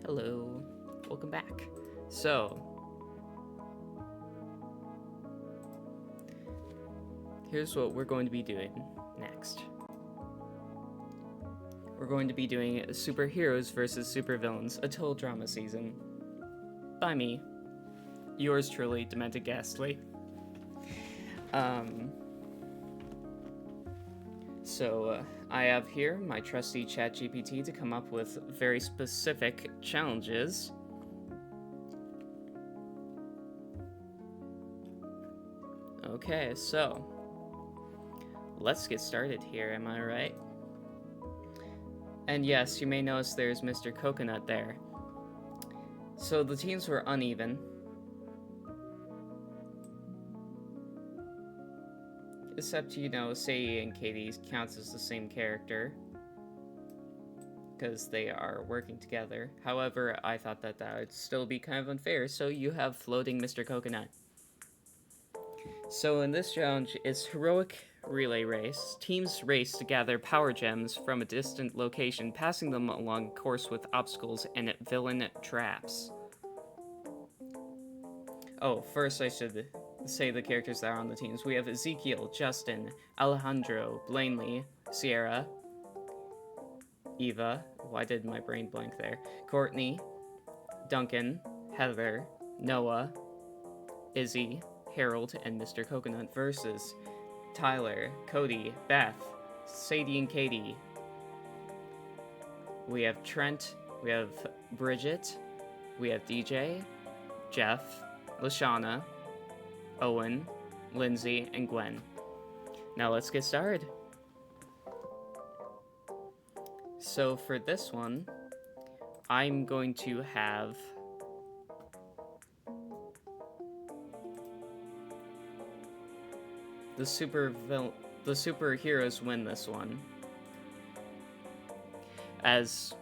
Hello, welcome back. So, here's what we're going to be doing next. We're going to be doing Superheroes versus Supervillains, a total drama season. By me, yours truly, Demented Ghastly. I have here my trusty ChatGPT to come up with very specific challenges. Okay, so let's get started here, am I right? And yes, you may notice there's Mr. Coconut there. So the teams were uneven. Except, Sadie and Katie counts as the same character. Because they are working together. However, I thought that would still be kind of unfair, so you have floating Mr. Coconut. So in this challenge, it's heroic relay race. Teams race to gather power gems from a distant location, passing them along a course with obstacles and villain traps. Oh, first I should say the characters that are on the teams. We have Ezekiel, Justin, Alejandro, Blanley, Sierra, Eva, why did my brain blank there? Courtney, Duncan, Heather, Noah, Izzy, Harold, and Mr. Coconut versus Tyler, Cody, Beth, Sadie and Katie. We have Trent, we have Bridget, we have DJ, Jeff, Lashana, Owen, Lindsay, and Gwen. Now let's get started. So for this one, I'm going to have the superheroes win this one. As,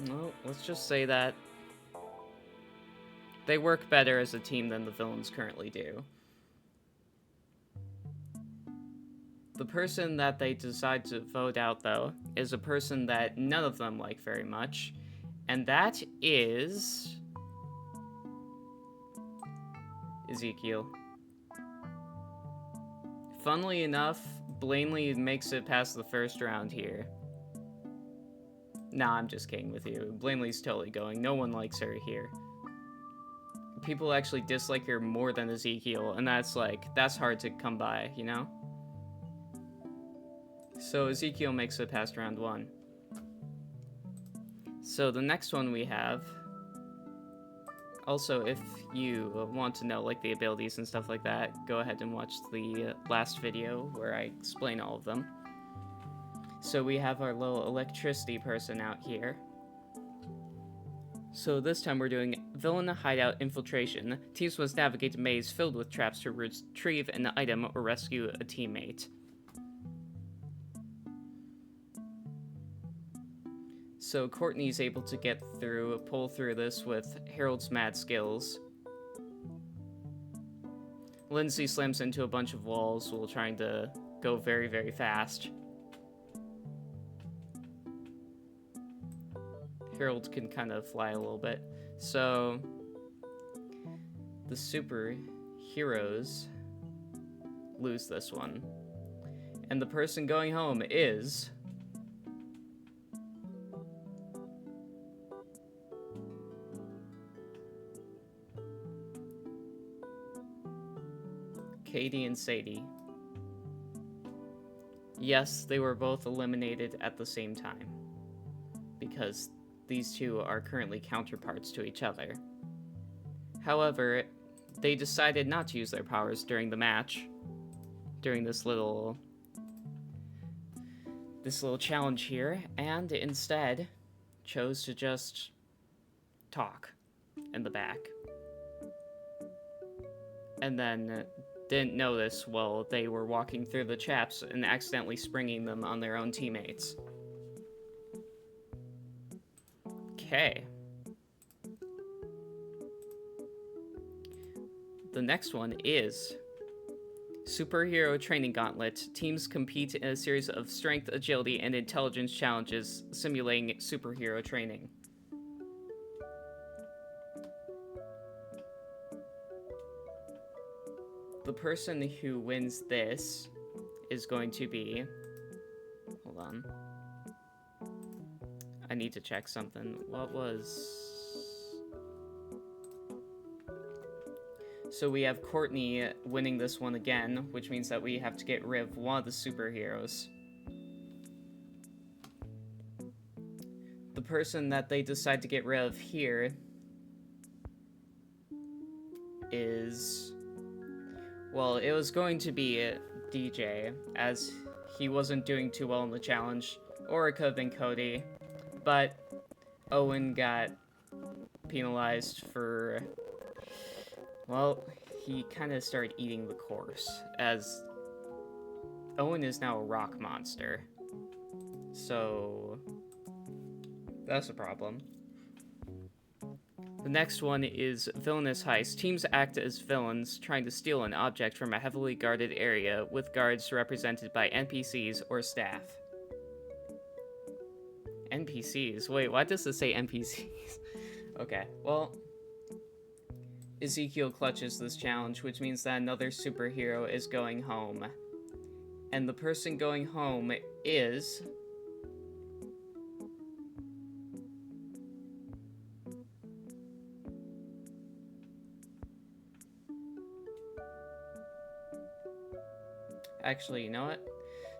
well, let's just say that they work better as a team than the villains currently do. The person that they decide to vote out, though, is a person that none of them like very much, and that is Ezekiel. Funnily enough, Blanley makes it past the first round here. Nah, I'm just kidding with you. Blanley's totally going. No one likes her here. People actually dislike her more than Ezekiel, and that's hard to come by, you know? So Ezekiel makes it past round 1. So the next one we have... Also, if you want to know, the abilities and stuff like that, go ahead and watch the last video where I explain all of them. So we have our little electricity person out here. So this time we're doing Villain Hideout Infiltration. Teams must navigate a maze filled with traps to retrieve an item or rescue a teammate. So Courtney's able to pull through this with Harold's mad skills. Lindsay slams into a bunch of walls while trying to go very, very fast. Harold can kind of fly a little bit. So the superheroes lose this one. And the person going home is... Katie and Sadie. Yes, they were both eliminated at the same time, because these two are currently counterparts to each other. However, they decided not to use their powers during the match, during this little challenge here, and instead chose to just talk in the back. And then didn't notice while they were walking through the traps and accidentally springing them on their own teammates. Okay. The next one is Superhero Training Gauntlet. Teams compete in a series of strength, agility, and intelligence challenges simulating superhero training. the person who wins this is going to be... Hold on. I need to check something. What was... So we have Courtney winning this one again, which means that we have to get rid of one of the superheroes. The person that they decide to get rid of here is... Well, it was going to be DJ, as he wasn't doing too well in the challenge. Or it could have been Cody. But Owen got penalized for... Well, he kind of started eating the course, as Owen is now a rock monster. So, that's a problem. The next one is Villainous Heist. Teams act as villains, trying to steal an object from a heavily guarded area, with guards represented by NPCs or staff. NPCs? Wait, why does this say NPCs? Okay, well... Ezekiel clutches this challenge, which means that another superhero is going home. And the person going home is... Actually, you know what?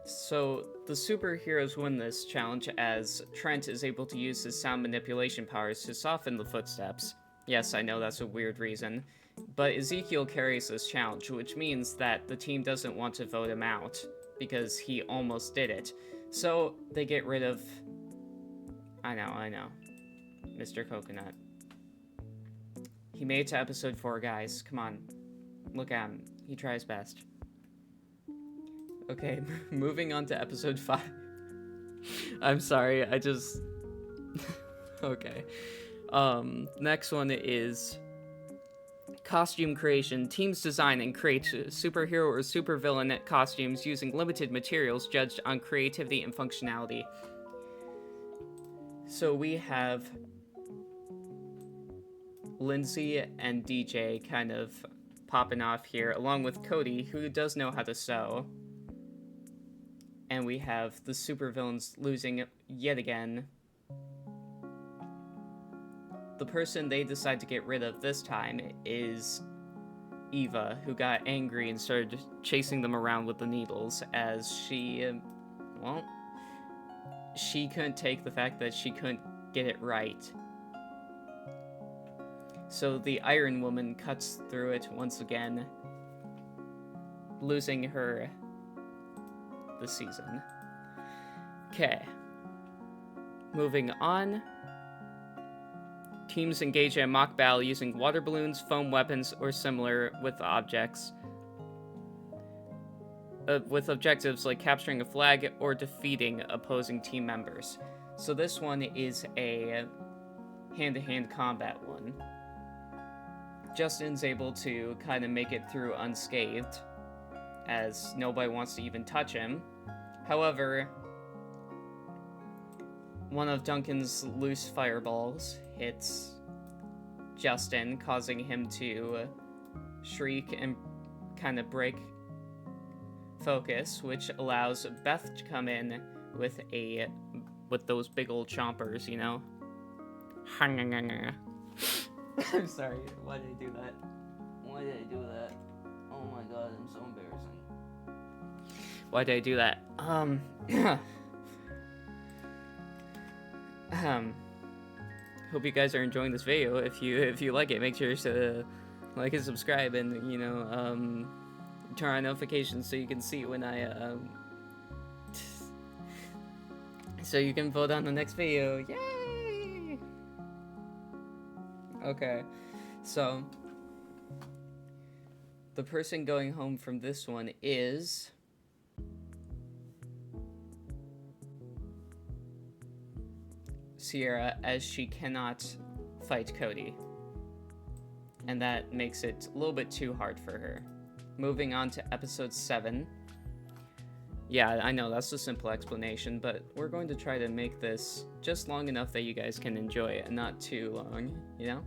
So, the superheroes win this challenge as Trent is able to use his sound manipulation powers to soften the footsteps. Yes, I know that's a weird reason, but Ezekiel carries this challenge, which means that the team doesn't want to vote him out, because he almost did it. So, they get rid of... I know. Mr. Coconut. He made it to episode 4, guys. Come on. Look at him. He tries best. Okay, moving on to episode 5. I'm sorry, I just... Okay. Next one is costume creation. Teams design and create superhero or supervillain costumes using limited materials judged on creativity and functionality. So we have Lindsay and DJ kind of popping off here, along with Cody, who does know how to sew. And we have the supervillains losing yet again. The person they decide to get rid of this time is Eva, who got angry and started chasing them around with the needles, as she, well, she couldn't take the fact that she couldn't get it right. So the Iron Woman cuts through it once again, losing her this season. Okay. Moving on. Teams engage in a mock battle using water balloons, foam weapons, or similar with objects. With objectives like capturing a flag or defeating opposing team members. So this one is a hand-to-hand combat one. Justin's able to kind of make it through unscathed, as nobody wants to even touch him. However, one of Duncan's loose fireballs hits Justin, causing him to shriek and kind of break focus, which allows Beth to come in with those big old chompers, you know? I'm sorry, why did I do that? Why did I do that? Oh my god, I'm so embarrassing. Why did I do that? Hope you guys are enjoying this video. If you like it, make sure to like and subscribe, and you know, turn on notifications so you can see when I so you can vote on the next video. Yay! Okay, so the person going home from this one is Sierra, as she cannot fight Cody. And that makes it a little bit too hard for her. Moving on to episode 7. Yeah, I know, that's a simple explanation, but we're going to try to make this just long enough that you guys can enjoy it, and not too long, you know?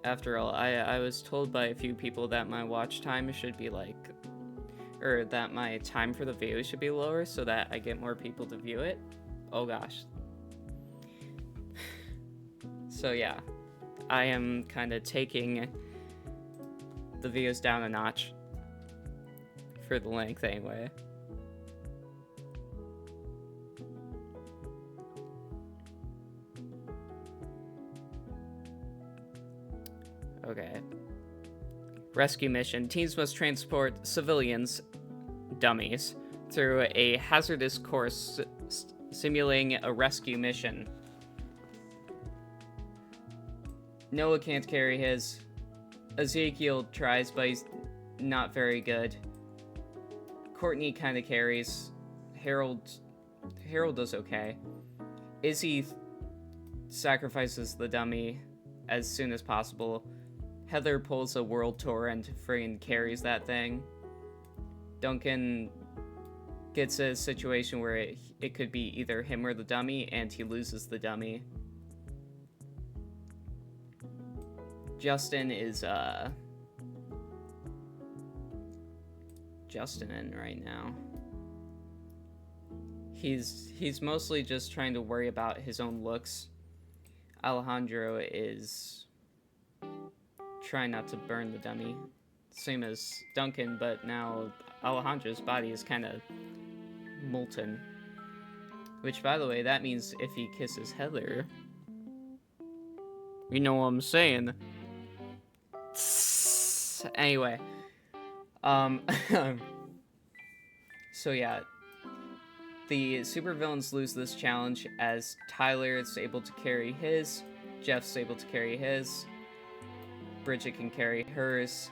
After all, I was told by a few people that my watch time should be like, or that my time for the video should be lower so that I get more people to view it. Oh gosh. So yeah, I am kind of taking the videos down a notch for the length anyway. Okay. Rescue mission. Teams must transport civilians, dummies, through a hazardous course simulating a rescue mission. Noah can't carry his. Ezekiel tries, but he's not very good. Courtney kind of carries. Harold does okay. Izzy sacrifices the dummy as soon as possible. Heather pulls a world tour and friggin' carries that thing. Duncan gets a situation where it could be either him or the dummy, and he loses the dummy. Justin is, Justin in right now. He's mostly just trying to worry about his own looks. Alejandro is trying not to burn the dummy. Same as Duncan, but now Alejandro's body is kind of molten. Which, by the way, that means if he kisses Heather... You know what I'm saying. Anyway. So yeah. The supervillains lose this challenge as Tyler is able to carry his, Jeff's able to carry his, Bridget can carry hers,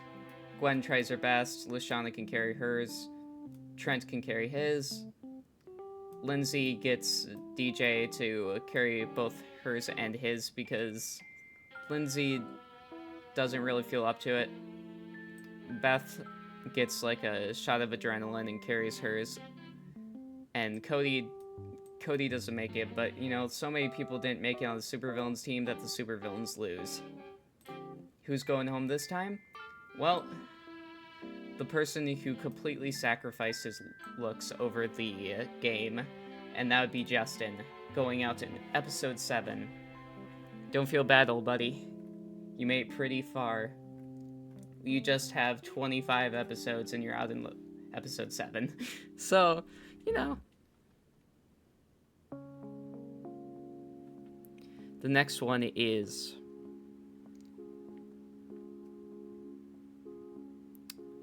Gwen tries her best, Lashana can carry hers, Trent can carry his, Lindsay gets DJ to carry both hers and his because Lindsay doesn't really feel up to it. Beth gets like a shot of adrenaline and carries hers. And Cody doesn't make it, but, you know, so many people didn't make it on the Supervillains team that the Supervillains lose. Who's going home this time? Well, the person who completely sacrificed his looks over the game, and that would be Justin, going out in episode 7. Don't feel bad, old buddy. You made it pretty far. You just have 25 episodes and you're out in episode 7. So, you know. The next one is...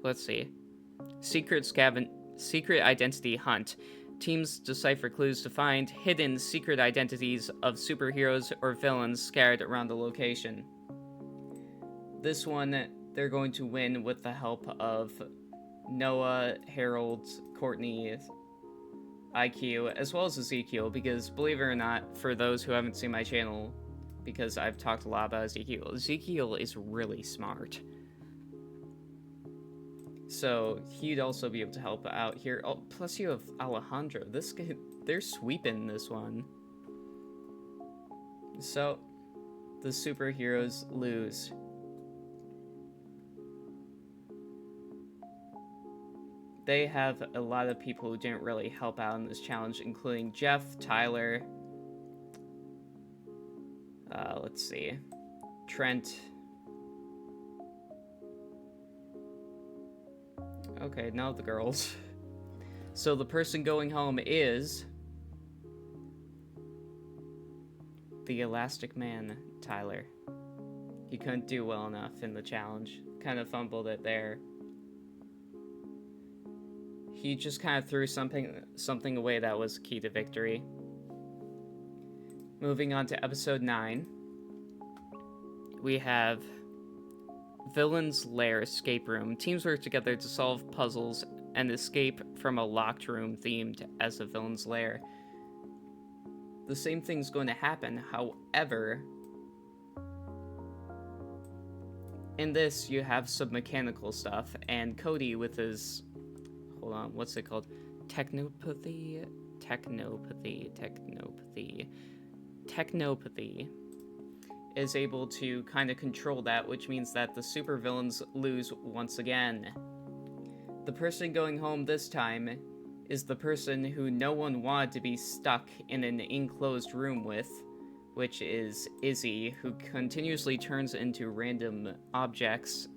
Let's see. Secret identity hunt. Teams decipher clues to find hidden secret identities of superheroes or villains scattered around the location. This one, they're going to win with the help of Noah, Harold, Courtney, IQ, as well as Ezekiel, because believe it or not, for those who haven't seen my channel, because I've talked a lot about Ezekiel is really smart. So he'd also be able to help out here. Oh, plus you have Alejandro. This guy, they're sweeping this one. So the superheroes lose. They have a lot of people who didn't really help out in this challenge, including Jeff, Tyler, let's see, Trent. Okay, now the girls. So the person going home is the Elastic Man, Tyler. He couldn't do well enough in the challenge. Kind of fumbled it there. He just kind of threw something away that was key to victory. Moving on to episode 9. We have Villain's Lair escape room. Teams work together to solve puzzles and escape from a locked room themed as a villain's lair. The same thing's going to happen, however, in this you have some mechanical stuff, and Cody with his, hold on, what's it called? Technopathy is able to kind of control that, which means that the supervillains lose once again. The person going home this time is the person who no one wanted to be stuck in an enclosed room with, which is Izzy, who continuously turns into random objects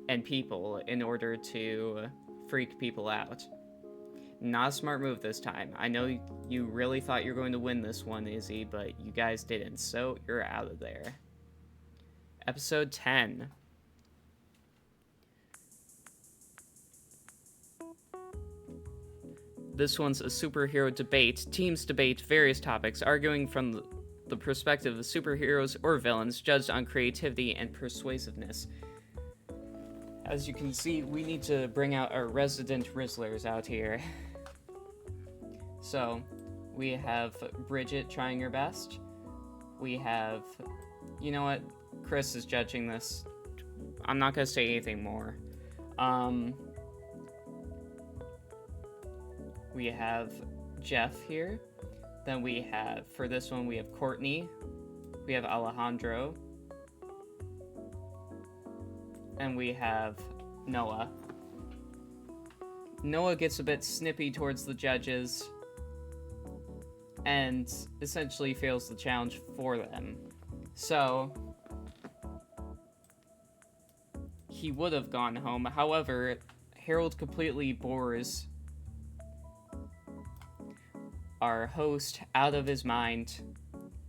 and people in order to freak people out. Not a smart move this time. I know you really thought you were going to win this one, Izzy, but you guys didn't, so you're out of there. Episode 10. This one's a superhero debate. Teams debate various topics, arguing from the perspective of superheroes or villains, judged on creativity and persuasiveness. As you can see, we need to bring out our resident Rizzlers out here. So, we have Bridget trying her best. We have... You know what? Chris is judging this. I'm not gonna say anything more. We have Jeff here. Then we have, for this one, we have Courtney. We have Alejandro. And we have Noah. Noah gets a bit snippy towards the judges and essentially fails the challenge for them. So, he would have gone home. However, Harold completely bores our host out of his mind,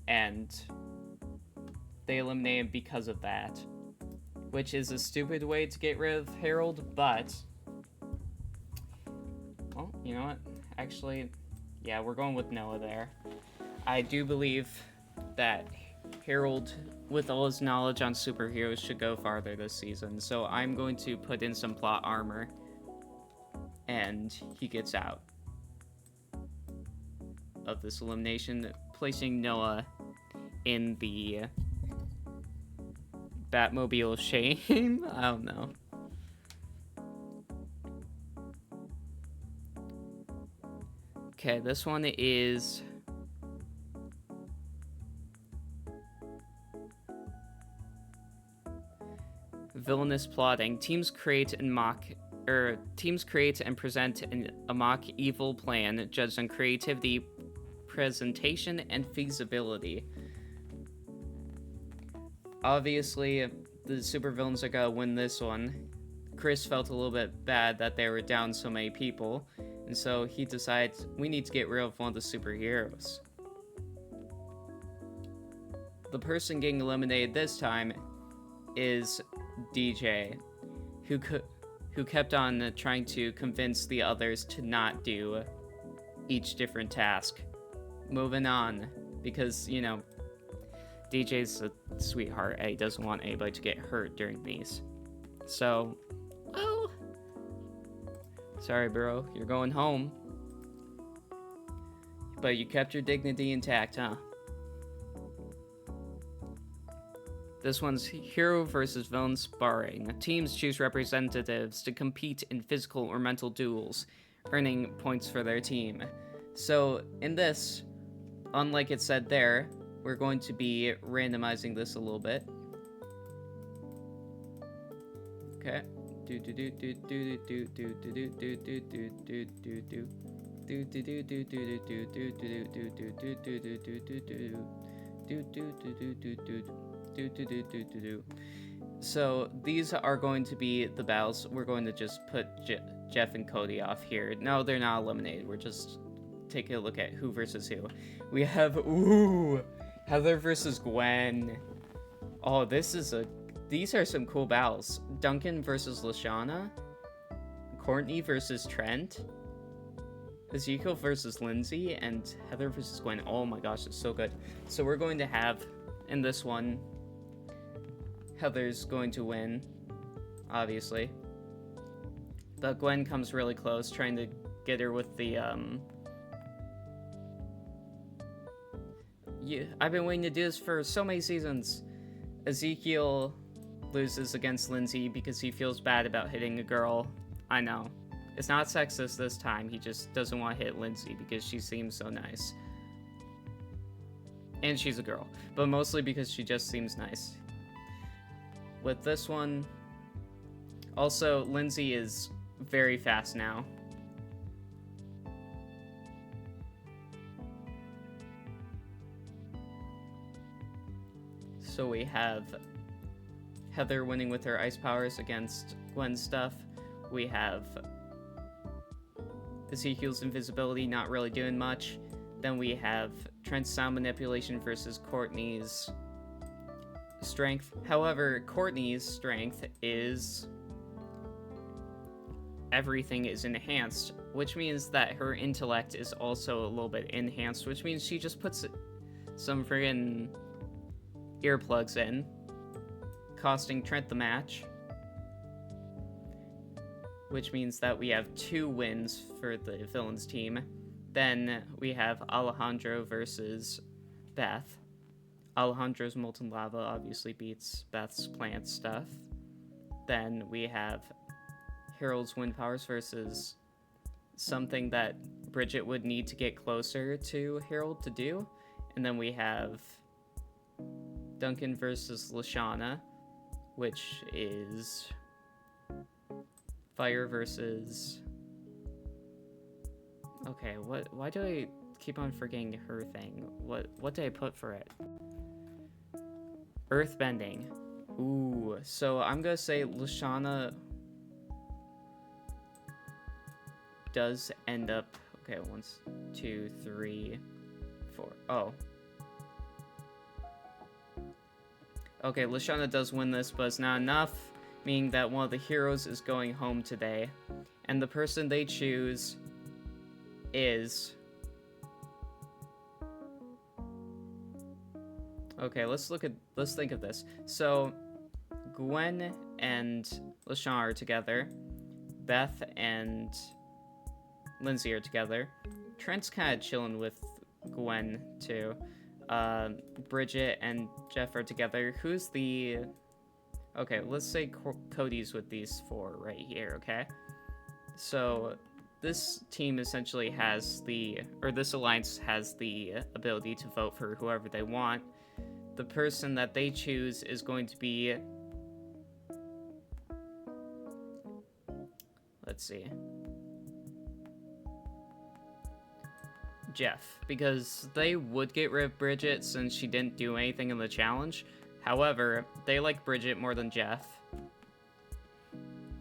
and they eliminate him because of that. Which is a stupid way to get rid of Harold, but... Well, you know what? Actually, yeah, we're going with Noah there. I do believe that Harold, with all his knowledge on superheroes, should go farther this season. So I'm going to put in some plot armor, and he gets out of this elimination, placing Noah in the Batmobile of shame? I don't know. Okay, this one is... Villainous Plotting. Teams create and present a mock evil plan judged on creativity, presentation, and feasibility. Obviously, the supervillains are gonna win this one. Chris felt a little bit bad that they were down so many people, and so he decides we need to get rid of one of the superheroes. The person getting eliminated this time is DJ, who kept on trying to convince the others to not do each different task. Moving on, because, you know, DJ's a sweetheart and he doesn't want anybody to get hurt during these. So, oh, sorry bro, you're going home. But you kept your dignity intact, huh? This one's hero versus villain sparring. Teams choose representatives to compete in physical or mental duels, earning points for their team. So, in this, unlike it said there, we're going to be randomizing this a little bit. Okay. So these are going to be the battles. We're going to just put Jeff and Cody off here. No, they're not eliminated. We're just taking a look at who versus who. We have, Heather versus Gwen. Oh, these are some cool battles. Duncan versus Lashana. Courtney versus Trent. Ezekiel versus Lindsay. And Heather versus Gwen. Oh my gosh, it's so good. So we're going to have, in this one, Heather's going to win, obviously. But Gwen comes really close, trying to get her with the, I've been waiting to do this for so many seasons. Ezekiel loses against Lindsay because he feels bad about hitting a girl. I know. It's not sexist this time, he just doesn't want to hit Lindsay because she seems so nice. And she's a girl, but mostly because she just seems nice. With this one, also, Lindsay is very fast now. So we have Heather winning with her ice powers against Gwen's stuff. We have Ezekiel's invisibility not really doing much. Then we have Trent's sound manipulation versus Courtney's strength. However, Courtney's strength is everything is enhanced, which means that her intellect is also a little bit enhanced, which means she just puts some friggin' earplugs in, costing Trent the match, which means that we have 2 wins for the villains team. Then we have Alejandro versus Beth. Alejandro's molten lava obviously beats Beth's plant stuff. Then we have Harold's wind powers versus something that Bridget would need to get closer to Harold to do. And then we have Duncan versus Lashana, which is fire versus... Okay, why do I keep on forgetting her thing? What did I put for it? Earthbending. Ooh, so I'm gonna say Lashana does end up... Okay, 1, 2, 3, 4. Oh. Okay, Lashana does win this, but it's not enough, meaning that one of the heroes is going home today. And the person they choose is... Okay, let's think of this. So, Gwen and Lashana are together. Beth and Lindsay are together. Trent's kind of chilling with Gwen, too. Bridget and Jeff are together. Who's the... Okay, let's say Cody's with these 4 right here, okay? So, this team essentially has this alliance has the ability to vote for whoever they want. The person that they choose is going to be... Let's see. Jeff, because they would get rid of Bridget since she didn't do anything in the challenge. However, they like Bridget more than Jeff.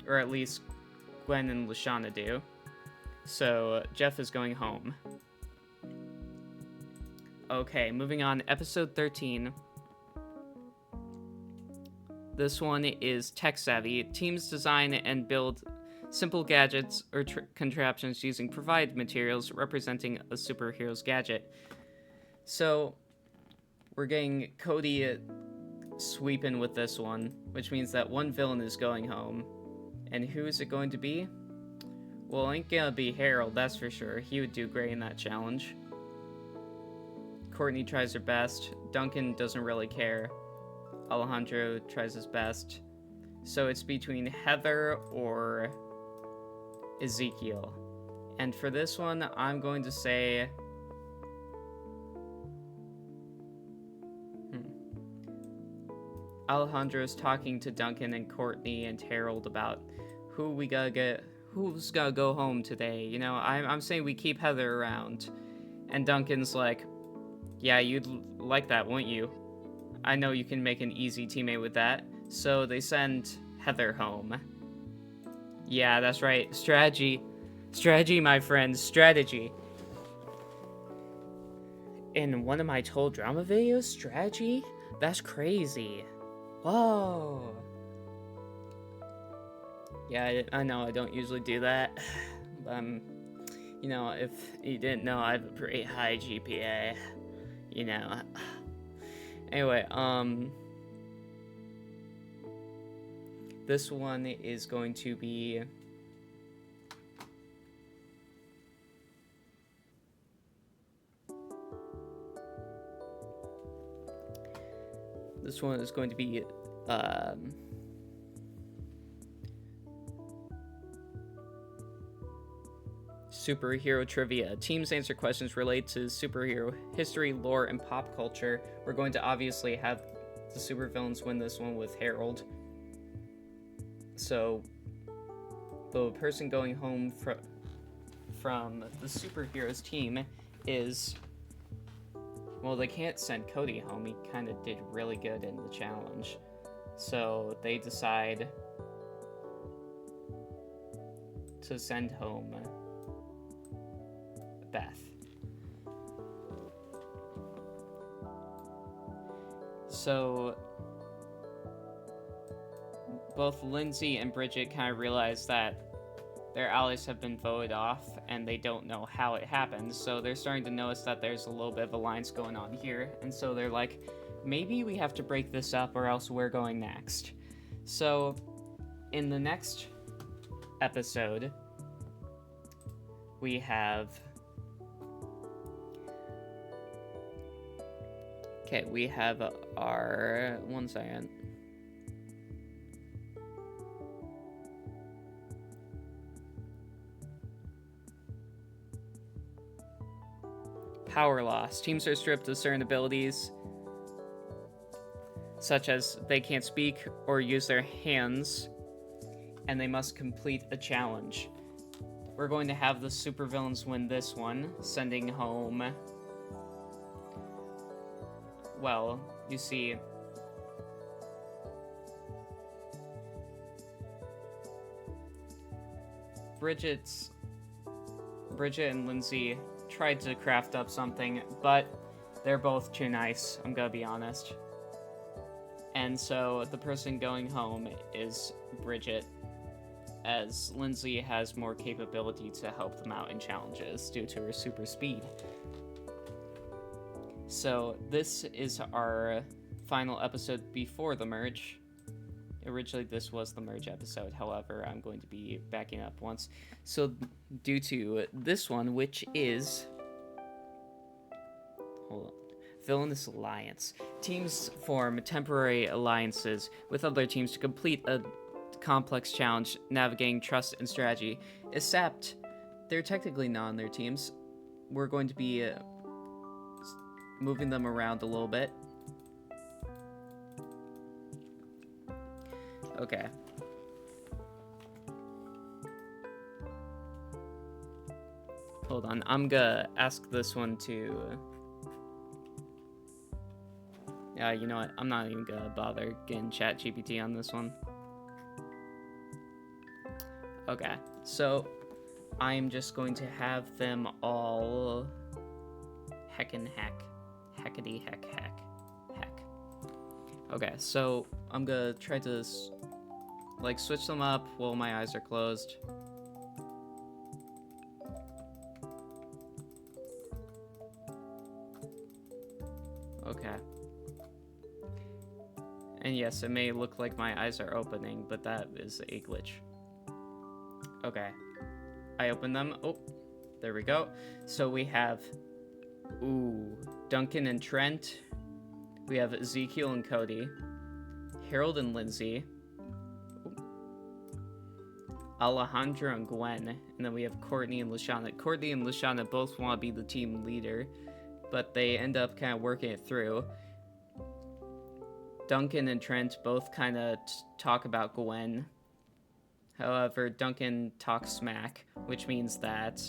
Or at least Gwen and Lashana do. So, Jeff is going home. Okay, moving on. Episode 13. This one is tech-savvy. Teams design and build simple gadgets or contraptions using provided materials representing a superhero's gadget. So, we're getting Cody sweeping with this one, which means that one villain is going home. And who is it going to be? Well, it ain't gonna be Harold, that's for sure. He would do great in that challenge. Courtney tries her best. Duncan doesn't really care. Alejandro tries his best. So it's between Heather or Ezekiel. And for this one, I'm going to say... Alejandro's talking to Duncan and Courtney and Harold about who's gonna go home today. You know, I'm saying we keep Heather around. And Duncan's like, yeah, you'd like that, wouldn't you? I know you can make an easy teammate with that. So they send Heather home. Yeah, that's right. Strategy. Strategy, my friends. Strategy. In one of my Total Drama videos, strategy? That's crazy. Whoa. Yeah, I know I don't usually do that. You know, if you didn't know, I have a pretty high GPA. You know. Anyway, this one is going to be... This one is going to be, superhero trivia. Teams answer questions related to superhero history, lore, and pop culture. We're going to obviously have the supervillains win this one with Harold. So, the person going home from the superheroes team is... Well, they can't send Cody home. He kind of did really good in the challenge. So they decide to send home Beth. So both Lindsay and Bridget kind of realize that their allies have been voted off and they don't know how it happened, so they're starting to notice that there's a little bit of alliance going on here, and so they're like, maybe we have to break this up or else we're going next. So in the next episode we have our 1 second. Power loss. Teams are stripped of certain abilities, such as they can't speak or use their hands, and they must complete a challenge. We're going to have the supervillains win this one, sending home... Well, you see... Bridget and Lindsay tried to craft up something, but they're both too nice, I'm gonna be honest. And so the person going home is Bridget, as Lindsay has more capability to help them out in challenges due to her super speed. So this is our final episode before the merge. Originally this was the merge episode, however, I'm going to be backing up once. So due to this one, which is... Hold on. Villainous Alliance. Teams form temporary alliances with other teams to complete a complex challenge, navigating trust and strategy. Except, they're technically not on their teams. We're going to be moving them around a little bit. Okay. Hold on, I'm gonna ask this one to... Yeah, you know what? I'm not even gonna bother getting ChatGPT on this one. Okay, so I'm just going to have them all heckin' heck. Heckity heck heck. Heck. Okay, so I'm gonna try to like switch them up while my eyes are closed. Okay. And yes, it may look like my eyes are opening, but that is a glitch. Okay. I open them. Oh, there we go. So we have, Duncan and Trent. We have Ezekiel and Cody. Harold and Lindsay. Alejandro and Gwen. And then we have Courtney and Lashana. Courtney and Lashana both want to be the team leader, but they end up kind of working it through. Duncan and Trent both kind of talk about Gwen. However, Duncan talks smack, which means that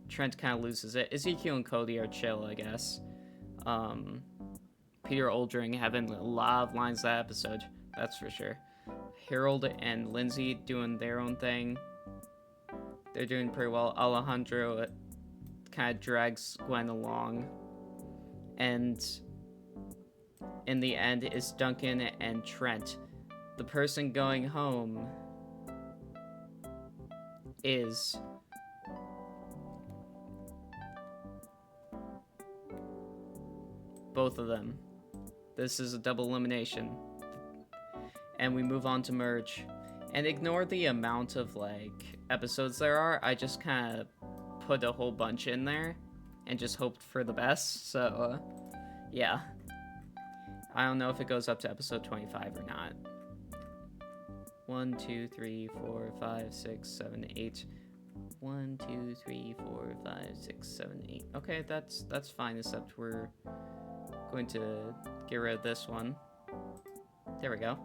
Trent kind of loses it. Ezekiel and Cody are chill, I guess. Peter Oldring having a lot of lines that episode, that's for sure. Harold and Lindsay doing their own thing. They're doing pretty well. Alejandro kind of drags Gwen along. And in the end is Duncan and Trent. The person going home is both of them. This is a double elimination. And we move on to merge. And ignore the amount of like episodes there are. I just kind of put a whole bunch in there and just hoped for the best. So yeah. I don't know if it goes up to episode 25 or not. 1, 2, 3, 4, 5, 6, 7, 8. 1, 2, 3, 4, 5, 6, 7, 8. Okay, that's fine, except we're going to get rid of this one. There we go.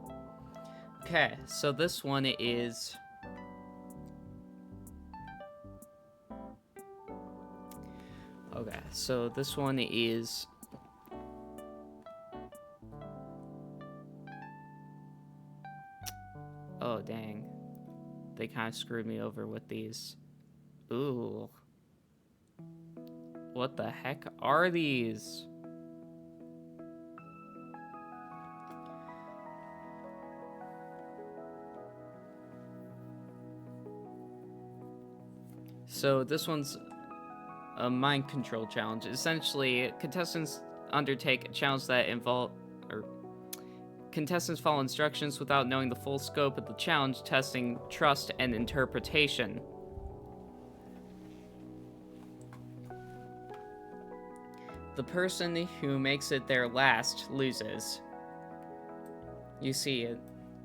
Okay, so this one is... Okay, so this one is... Oh, dang. They kind of screwed me over with these. Ooh. What the heck are these? So this one's a mind control challenge. Essentially, contestants undertake a challenge that contestants follow instructions without knowing the full scope of the challenge, testing trust and interpretation. The person who makes it there last loses. You see,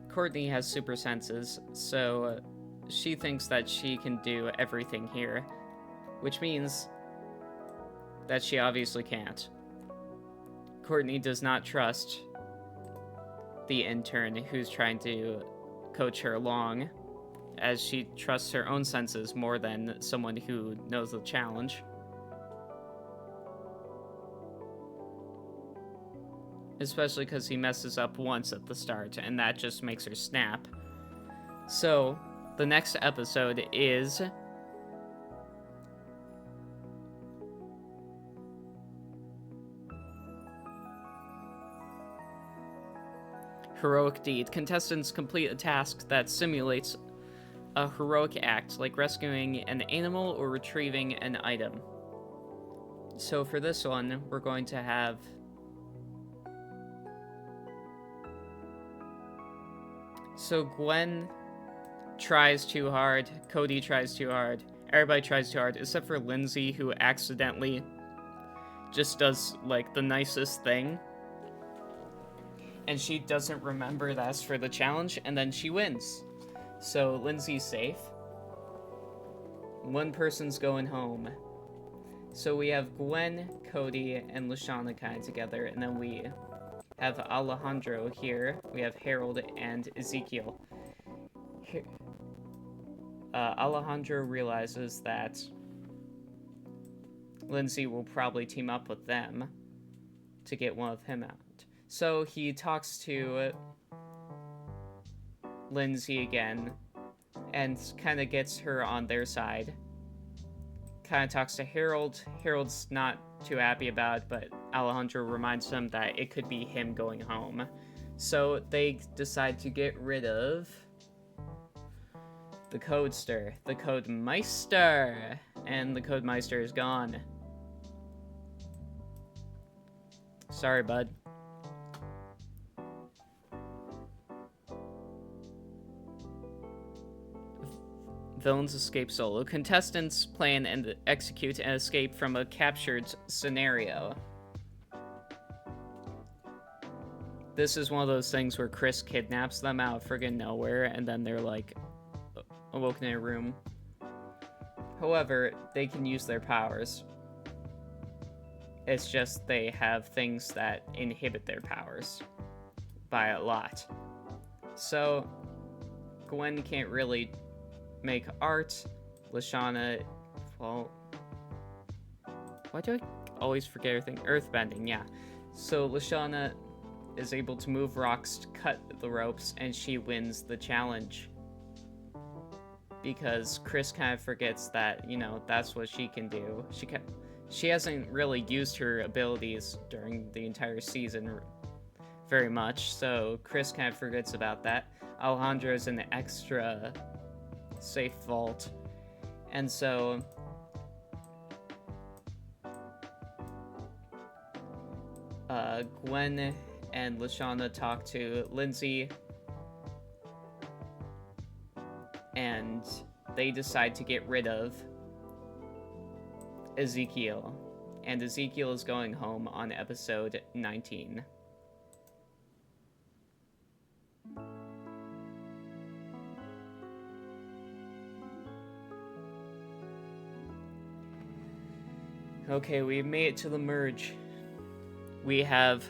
Courtney has super senses, so she thinks that she can do everything here, which means that she obviously can't. Courtney does not trust the intern who's trying to coach her along, as she trusts her own senses more than someone who knows the challenge. Especially because he messes up once at the start, and that just makes her snap. So, the next episode is... Heroic Deed. Contestants complete a task that simulates a heroic act, like rescuing an animal or retrieving an item. So for this one, we're going to have... So Gwen tries too hard, Cody tries too hard, everybody tries too hard, except for Lindsay, who accidentally just does, like, the nicest thing. And she doesn't remember that's for the challenge, and then she wins. So Lindsay's safe. One person's going home. So we have Gwen, Cody, and Lashana kind of together, and then we have Alejandro here. We have Harold and Ezekiel. Alejandro realizes that Lindsay will probably team up with them to get one of him out. So he talks to Lindsay again and kind of gets her on their side. Kind of talks to Harold. Harold's not too happy about it, but Alejandro reminds him that it could be him going home. So they decide to get rid of the Codester, the Codemeister, and the Codemeister is gone. Sorry, bud. Villains escape solo. Contestants plan and execute an escape from a captured scenario. This is one of those things where Chris kidnaps them out of friggin' nowhere, and then they're, like, awoken in a room. However, they can use their powers. It's just they have things that inhibit their powers by a lot. So, Gwen can't really make art. Lashana, well, why do I always forget everything? Earthbending, yeah. So Lashana is able to move rocks to cut the ropes, and she wins the challenge. Because Chris kind of forgets that, you know, that's what she can do. She hasn't really used her abilities during the entire season very much, so Chris kind of forgets about that. Alejandro's an extra safe vault, and so Gwen and Lashana talk to Lindsay, and they decide to get rid of Ezekiel, and Ezekiel is going home on episode 19. Okay, we made it to the merge. We have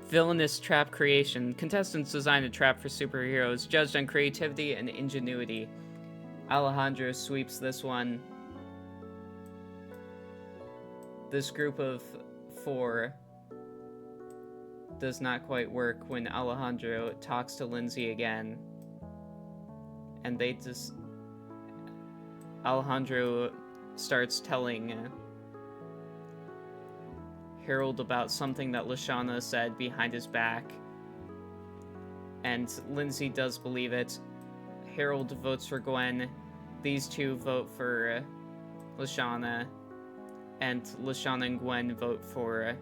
Villainous Trap Creation. Contestants design a trap for superheroes, judged on creativity and ingenuity. Alejandro sweeps this one. This group of 4 does not quite work when Alejandro talks to Lindsay again. And they just... Alejandro starts telling Harold about something that Lashana said behind his back. And Lindsay does believe it. Harold votes for Gwen. These two vote for Lashana. And Lashana and Gwen vote for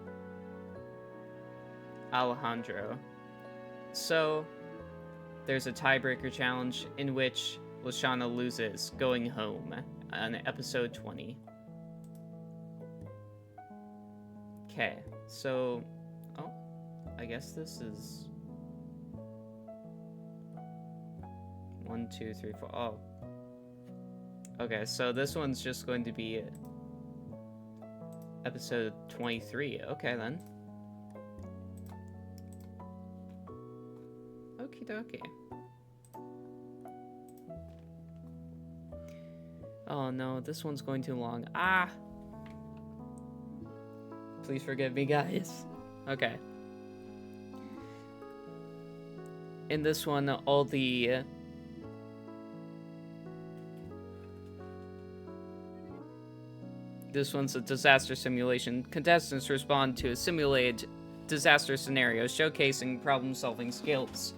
Alejandro. So, there's a tiebreaker challenge in which Lashana loses, going home on episode 20. Okay, so... Oh, I guess this is... 1, 2, 3, 4... Oh. Okay, so this one's just going to be episode 23. Okay, then. Okie dokie. Oh no, this one's going too long. Ah! Please forgive me, guys. Okay. In this one, all the... This one's a disaster simulation. Contestants respond to a simulated disaster scenario, showcasing problem-solving skills.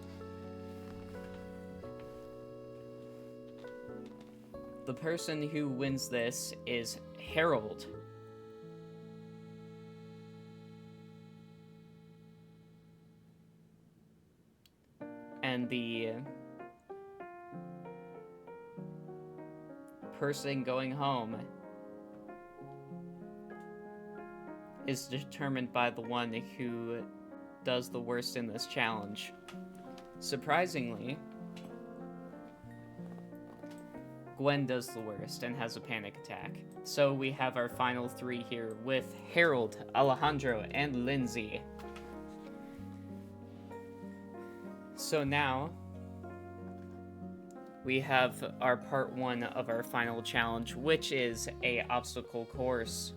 The person who wins this is Harold. And the person going home is determined by the one who does the worst in this challenge. Surprisingly, Gwen does the worst and has a panic attack. So we have our final 3 here with Harold, Alejandro, and Lindsay. So now, we have our part 1 of our final challenge, which is a obstacle course,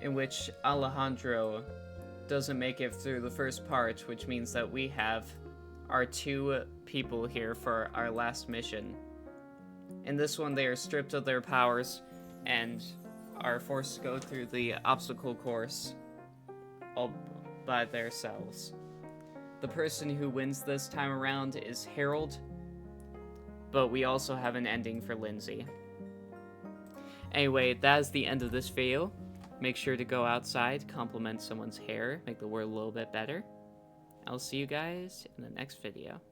in which Alejandro doesn't make it through the first part, which means that we have our 2 people here for our last mission. In this one, they are stripped of their powers and are forced to go through the obstacle course all by themselves. The person who wins this time around is Harold, but we also have an ending for Lindsay. Anyway, that is the end of this video. Make sure to go outside, compliment someone's hair, make the world a little bit better. I'll see you guys in the next video.